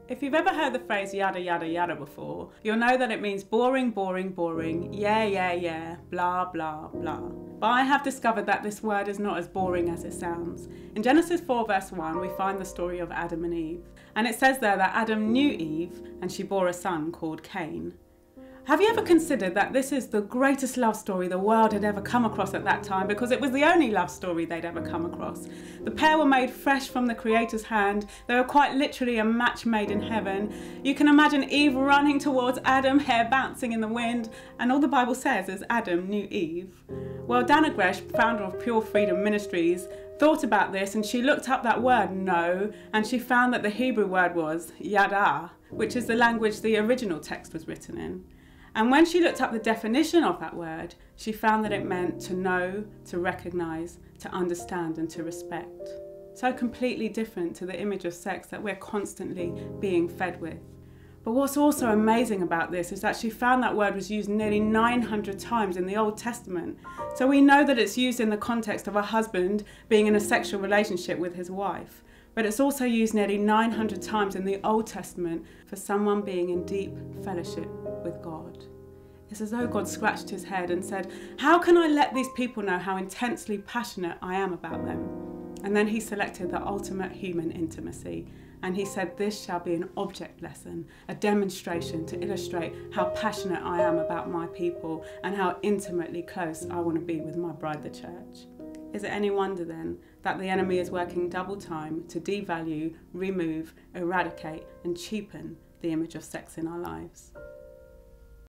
If you've ever heard the phrase yada yada yada before, you'll know that it means boring, boring, boring, yeah, blah, blah, blah. But I have discovered that this word is not as boring as it sounds. In Genesis 4 verse 1, we find the story of Adam and Eve. And it says there that Adam knew Eve and she bore a son called Cain. Have you ever considered that this is the greatest love story the world had ever come across at that time, because it was the only love story they'd ever come across? The pair were made fresh from the Creator's hand. They were quite literally a match made in heaven. You can imagine Eve running towards Adam, hair bouncing in the wind, and all the Bible says is Adam knew Eve. Well, Dana Gresh, founder of Pure Freedom Ministries, thought about this, and she looked up that word, know, and she found that the Hebrew word was yada, which is the language the original text was written in. And when she looked up the definition of that word, she found that it meant to know, to recognise, to understand and to respect. So completely different to the image of sex that we're constantly being fed with. But what's also amazing about this is that she found that word was used nearly 900 times in the Old Testament. So we know that it's used in the context of a husband being in a sexual relationship with his wife. But it's also used nearly 900 times in the Old Testament for someone being in deep fellowship with God. It's as though God scratched his head and said, how can I let these people know how intensely passionate I am about them? And then he selected the ultimate human intimacy. And he said, this shall be an object lesson, a demonstration to illustrate how passionate I am about my people and how intimately close I want to be with my bride, the church. Is it any wonder then that the enemy is working double time to devalue, remove, eradicate and cheapen the image of sex in our lives?